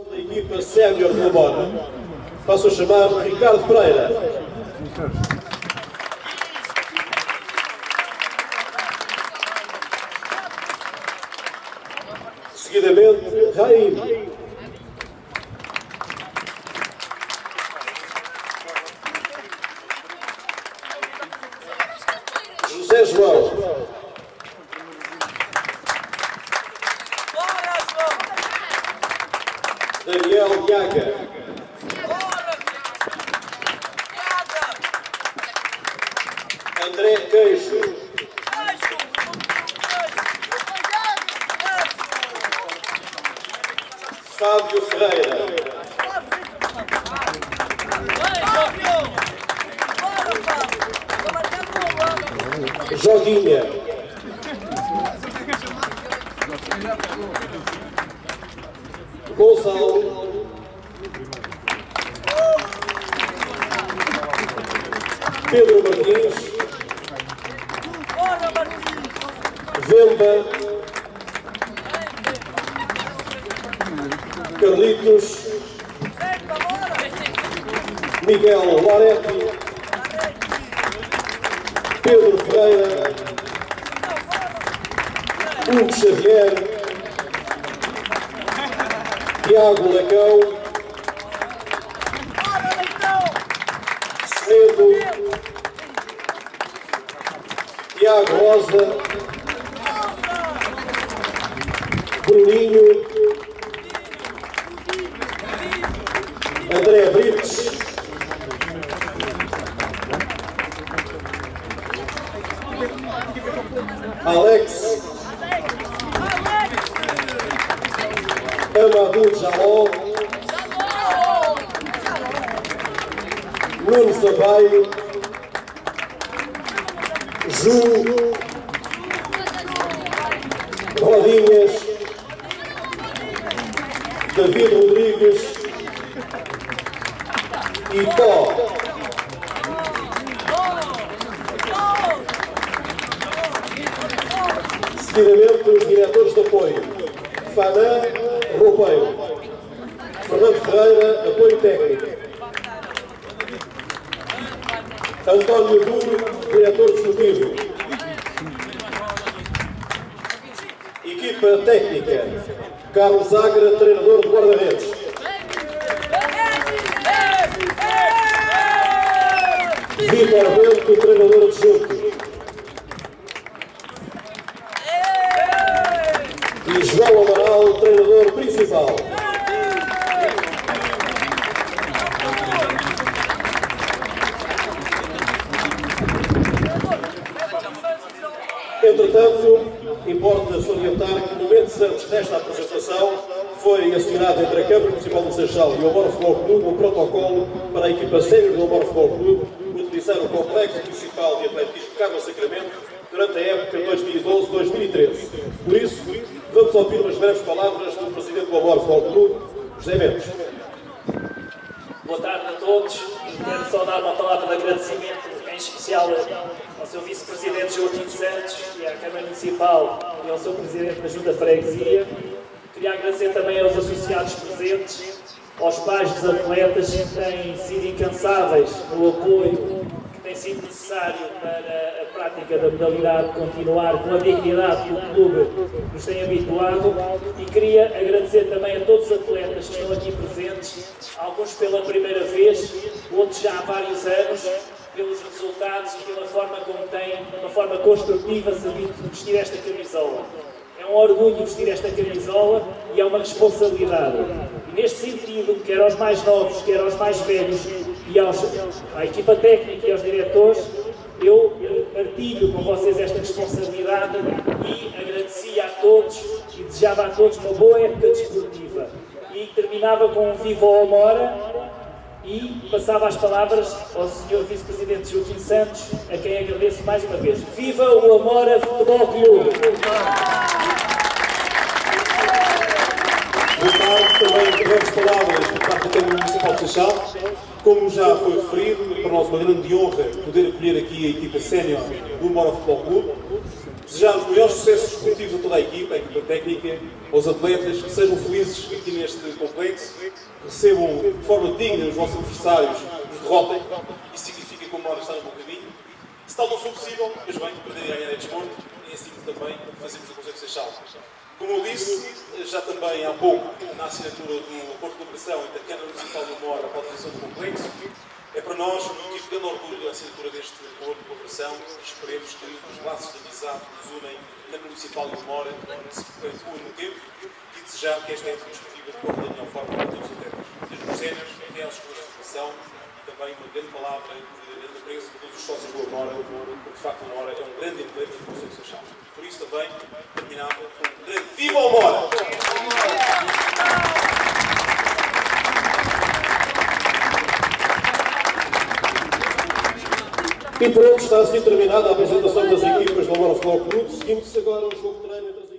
Da equipa sénior do Amora, passo a chamar Ricardo Pereira. Seguidamente, Raim. José João. Daniel Diaga. André Queijo. Fábio Ferreira. Joguinha. Gonçalo. Pedro Martins. Vemba. Carlitos. Miguel Loretti. Pedro Ferreira. Hugo Xavier. Tiago Lacão. Semedo. Tiago Rosa. Bruninho. André Brites. Alex. Amadou Jaló. Nuno Sampaio. Ju. Rodinhas. David Rodrigues. E Tó. Seguidamente, os diretores de apoio. Fanã, roupeiro. Fernando Ferreira, apoio técnico. António Duro, diretor desportivo. Equipa técnica. Carlos Agra, treinador de guarda-redes. Vítor Bento, treinador adjunto. E João Amaral, treinador principal. Entretanto, importa salientar que momentos antes desta apresentação foi assinado entre a Câmara Municipal de Seixal e o Amora Futebol Clube um protocolo para a equipa sénior do Amora Futebol Clube utilizar o Complexo Municipal de Atletismo Carlos Sacramento durante a época 2012-2013. Por isso, vamos ouvir umas breves palavras do Presidente do Amora Futebol Clube, José Mendes. Boa tarde a todos. Quero só dar uma palavra de agradecimento, em especial ao seu Vice-Presidente Joaquim Santos e à Câmara Municipal e ao seu Presidente da Junta de Freguesia. Queria agradecer também aos associados presentes, aos pais dos atletas que têm sido incansáveis no apoio que tem sido necessário para a prática da modalidade continuar com a dignidade que o clube nos tem habituado, e queria agradecer também a todos os atletas que estão aqui presentes, alguns pela primeira vez, outros já há vários anos, pelos resultados e pela forma como têm, de uma forma construtiva, sabido vestir esta camisola. É um orgulho vestir esta camisola e é uma responsabilidade. E neste sentido, quer aos mais novos, quer aos mais velhos, e à equipa técnica e aos diretores, eu partilho com vocês esta responsabilidade e agradecia a todos e desejava a todos uma boa época desportiva. E terminava com um Viva o Amora e passava as palavras ao Sr. Vice-Presidente Joaquim Santos, a quem agradeço mais uma vez. Viva o Amora Futebol Clube! Boa tarde, também breves palavras por parte da Câmara Municipal de Seixal. Como já foi referido, para nós uma grande honra poder acolher aqui a equipa sénior do Amora Futebol Clube. Desejar os melhores sucessos esportivos a toda a equipa técnica, aos atletas, que sejam felizes aqui neste complexo, que recebam de forma digna os vossos adversários, os derrotem. Isso significa que o Mora está no bom caminho. Se tal não for possível, mas bem, perder e ganhar é desporto, e assim também fazemos o Conselho de Seixal. Como eu disse, já também há pouco, na assinatura do acordo de cooperação entre a Câmara Municipal de Mora para a utilização do complexo, é para nós um motivo de grande orgulho a assinatura deste acordo de cooperação. Esperemos que os laços de amizade que nos unem a Câmara Municipal de Mora se perpetuem no tempo e desejar que esta época desportiva decorra da melhor forma para todos os atletas. Desde os cenas, até às escolas de formação, e também uma grande palavra de apreço de todos os sócios do Mora, porque de facto o Mora é um grande emblema do Conselho de Seixal. Por isso também, terminava com um grande Viva o Mora! E pronto, está assim terminada a apresentação das equipas do Mora Futebol Clube. Seguimos agora o jogo de treino entre as equipas.